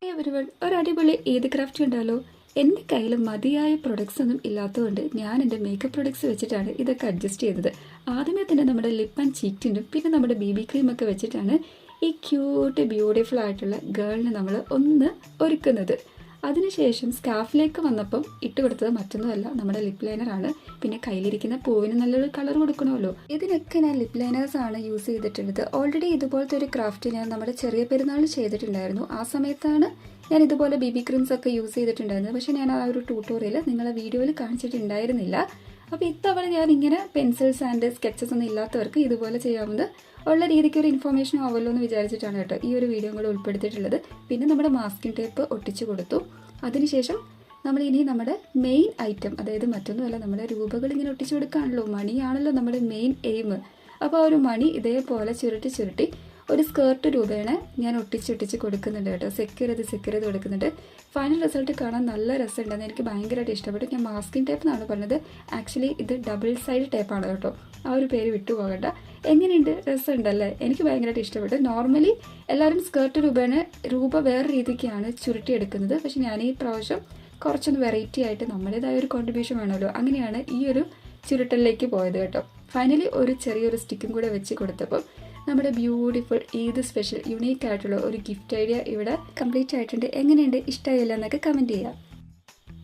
Everyone ഒരു അടിപൊളി ഏത് ക്രാഫ്റ്റ് ഉണ്ടല്ലോ. എൻ്റെ കയ്യിൽ മതിയായ പ്രൊഡക്ട്സ് ഒന്നും ഇല്ലാത്തതുകൊണ്ട് ഞാൻ എൻ്റെ മേക്കപ്പ് പ്രൊഡക്ട്സ് വെച്ചിട്ടാണ് ഇതൊക്കെ അഡ്ജസ്റ്റ് ചെയ്തത്. ആദ്യമേ തന്നെ നമ്മുടെ ലിപ്പ് ആൻഡ് ചീക്ക് ടിൻറ്റും പിന്നെ നമ്മുടെ ബേബി ക്രീമൊക്കെ വെച്ചിട്ടാണ് ഈ ക്യൂട്ട് ബ്യൂട്ടിഫുൾ ആയിട്ടുള്ള ഗേളിനെ നമ്മൾ ഒന്ന് ഒരുക്കുന്നത്. അതിനുശേഷം സ്കാർഫിലേക്ക് വന്നപ്പം ഇട്ട് കൊടുത്തത് മറ്റൊന്നുമല്ല, നമ്മുടെ ലിപ്പ് ലൈനറാണ്. പിന്നെ കയ്യിലിരിക്കുന്ന പൂവിന് നല്ലൊരു കളർ കൊടുക്കണമല്ലോ. ഇതിനൊക്കെ ഞാൻ ലിപ്പ് ലൈനേഴ്സ് ആണ് യൂസ് ചെയ്തിട്ടുള്ളത്. ഓൾറെഡി ഇതുപോലത്തെ ഒരു ക്രാഫ്റ്റ് ഞാൻ നമ്മുടെ ചെറിയ പെരുന്നാൾ ചെയ്തിട്ടുണ്ടായിരുന്നു. ആ സമയത്താണ് ഞാൻ ഇതുപോലെ ബേബി ക്രീംസ് ഒക്കെ യൂസ് ചെയ്തിട്ടുണ്ടായിരുന്നത്. പക്ഷേ ഞാൻ ആ ഒരു ട്യൂട്ടോറിയൽ നിങ്ങളെ വീഡിയോയിൽ കാണിച്ചിട്ടുണ്ടായിരുന്നില്ല. അപ്പോൾ ഇത്തവണ ഞാൻ ഇങ്ങനെ പെൻസിൽസ് ആൻഡ് സ്കെച്ചസ് ഒന്നും ഇല്ലാത്തവർക്ക് ഇതുപോലെ ചെയ്യാവുന്നത് ഉള്ള രീതിക്ക് ഒരു ഇൻഫോർമേഷൻ ആവുമല്ലോ എന്ന് വിചാരിച്ചിട്ടാണ് കേട്ടോ ഈ ഒരു വീഡിയോ കൂടെ ഉൾപ്പെടുത്തിയിട്ടുള്ളത്. പിന്നെ നമ്മുടെ മാസ്കിംഗ് ടേപ്പ് ഒട്ടിച്ചു കൊടുത്തു. അതിനുശേഷം നമ്മൾ ഇനി നമ്മുടെ മെയിൻ ഐറ്റം, അതായത് മറ്റൊന്നുമല്ല, നമ്മുടെ രൂപകൾ ഇങ്ങനെ ഒട്ടിച്ചു കൊടുക്കുകയാണല്ലോ. മണിയാണല്ലോ നമ്മുടെ മെയിൻ എയിം. അപ്പോൾ ആ ഒരു മണി ഇതേപോലെ ചുരുട്ടി ഒരു സ്കേർട്ട് രൂപേണ ഞാൻ ഒട്ടിച്ച് കൊടുക്കുന്നുണ്ട് കേട്ടോ. സെക്യൂർ ചെയ്ത് കൊടുക്കുന്നുണ്ട്. ഫൈനൽ റിസൾട്ട് കാണാൻ നല്ല രസമുണ്ടെന്ന് എനിക്ക് ഭയങ്കരമായിട്ട് ഇഷ്ടപ്പെട്ടു. ഞാൻ മാസ്കിംഗ് ടേപ്പ് എന്നാണ് പറഞ്ഞത്. ആക്ച്വലി ഇത് ഡബിൾ സൈഡ് ടേപ്പാണ് കേട്ടോ. ആ ഒരു പേര് വിട്ടുപോകണ്ട. എങ്ങനെയുണ്ട്? രസമുണ്ടല്ലേ? എനിക്ക് ഭയങ്കരമായിട്ട് ഇഷ്ടപ്പെട്ടു. നോർമലി എല്ലാവരും സ്കേർട്ട് രൂപ വേറെ രീതിക്കാണ് ചുരുട്ടിയെടുക്കുന്നത്. പക്ഷെ ഞാൻ ഈ പ്രാവശ്യം കുറച്ചൊന്ന് വെറൈറ്റി ആയിട്ട് നമ്മുടേതായ ഒരു കോൺട്രിബ്യൂഷൻ വേണമല്ലോ, അങ്ങനെയാണ് ഈ ഒരു ചുരുട്ടലിലേക്ക് പോയത് കേട്ടോ. ഫൈനലി ഒരു ചെറിയൊരു സ്റ്റിക്കും കൂടെ വെച്ച് കൊടുത്തപ്പോൾ നമ്മുടെ ബ്യൂട്ടിഫുൾ ഈദ് സ്പെഷ്യൽ യുണീക്ക് ആയിട്ടുള്ള ഒരു ഗിഫ്റ്റ് ഐഡിയ ഇവിടെ കംപ്ലീറ്റ് ആയിട്ടുണ്ട്. എങ്ങനെയുണ്ട്? ഇഷ്ടമായില്ല എന്നൊക്കെ കമൻറ്റ് ചെയ്യാം.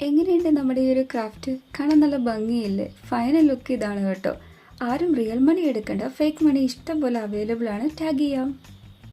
എങ്ങനെയുണ്ട് നമ്മുടെ ഈ ഒരു ക്രാഫ്റ്റ്? കാണാൻ നല്ല ഭംഗിയില്ലേ? ഫൈനൽ ലുക്ക് ഇതാണ് കേട്ടോ. ആരും റിയൽ മണി എടുക്കണ്ട, ഫേക്ക് മണി ഇഷ്ടം പോലെ അവൈലബിൾ ആണ്. ടാഗ് ചെയ്യാം.